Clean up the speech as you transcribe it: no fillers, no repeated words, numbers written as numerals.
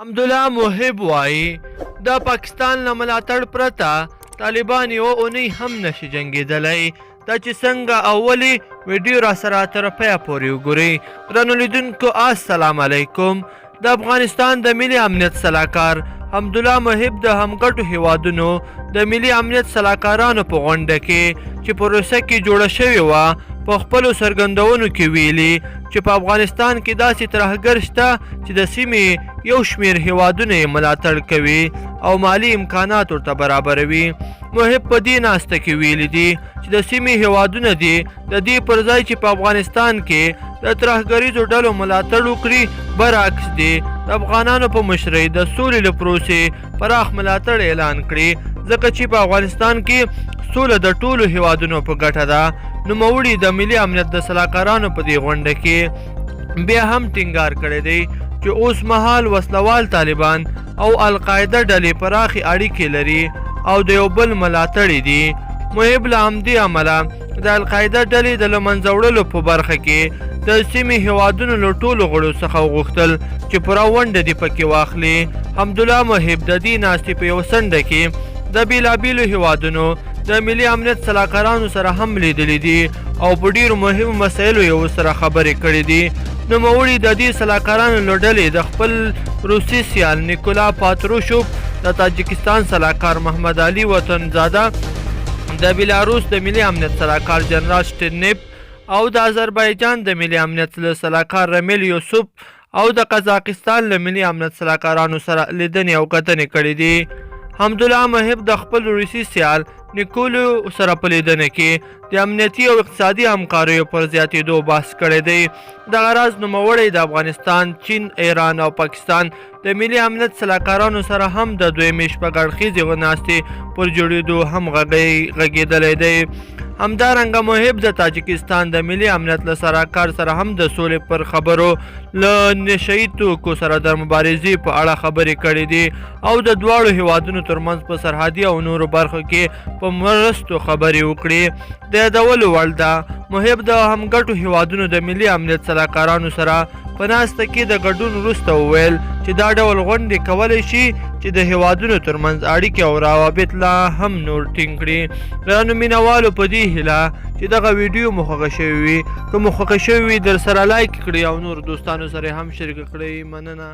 حمدالله محب وایي د پاکستان له ملاتړ پرته طالبان یوه اونۍ هم نشي جنګېدلی. دا چې څنګه اولې ویډیو را سره تر پایه پورې وګورئ. درنو لیدونکو السلام علیکم. د افغانستان د ملي امنیت سلاکار حمدالله محب د همګټو هیوادونو د ملي امنیت سلاکارانو په غونډه کې چې په روسیه کې جوړه شوې وه په خپلو څرګندونو کې ویلي چې په افغانستان کې داسې ترهګر شته چې د سیمې یو شمېر هیوادونه یې ملاتړ کوي او مالي امکانات ورته برابروي. محب په دې ناسته کې ویلي دي چې د سیمې هیوادونه دي د دې پر ځای چې په افغانستان کې د ترهګریزو ډلو ملاتړ وکړي برعکس دي د افغانانو په مشرۍ د سولې له پروسې پراخ ملاتړ اعلان کړي ځکه چې په افغانستان کې سوله د ټولو هیوادونو په ګټه ده. نوموړي د ملي امنیت د سلاکارانو په دې غونډه کې بیا هم ټینګار کړی دی چې اوس مهال وسلوال طالبان او القاعده ډلې پراخې اړیکې لري او د یو بل ملاتړي دي. محب له همدې امله د القاعده ډلې د له منځه وړلو په برخه کې د سیمې هیوادونو له ټولو غړو څخه وغوښتل چې پوره ونډه دې پکې واخلي. حمدالله محب د دې ناستې په یوه څنډه کې د بېلابېلو هیوادونو د ملي امنیت سلاکارانو سره هم لیدلی دي او په ډېرو مهمو مسایلو یې ورسره خبرې کړې دي. نوموړي د دې سلاکارانو له ډلې د خپل روسي سیال نیکولا پاتروشوف، د تاجکستان سلاکار محمد علي وطنزاده، د بیلاروس د ملي امنیت سلاکار جنرال شټرنیف او د آذربایجان د ملي امنیت سلاکار رمیل یوسف او د قزاقستان له ملي امنیت سلاکارانو سره لیدنې او کتنې کړې دي. حمدالله محب د خپل روسي سیال نیکولو سره په لیدنه کې د امنیتي او اقتصادي همکاریو پر زیاتېدو بحث کړی دی. دغه راز نوموړی د افغانستان، چین، ایران او پاکستان د ملي امنیت سلاکارانو سره هم د دویمې شپږ اړخیزې ناستې پر جوړېدو هم غږېدلی دی. همدارنګه محب د تاجکستان د ملي امنیت له سلاکار سره هم د سولې پر خبرو له نشه یي توکو سره د مبارزې په اړه خبرې کړې دي او د دواړو هیوادونو ترمنځ په سرحدي او نورو برخو کې په مرستو خبرې وکړي. د یادولو وړ ده محب د همګټو هیوادونو د ملي امنیت سلاکارانو سره په ناسته کې د ګډون وروسته وویل چې دا ډول غونډې کولی شي چې د هیوادونو ترمنځ اړیکې او روابط لا هم نور ټینګ کړي. درنو مینوالو په دې هیله چې دغه ویډیو مو خوښه شوې وي، که مو خوښه شوې وي در سره لایک کړئ او نور دوستانو سره هم شریک کړئ. مننه.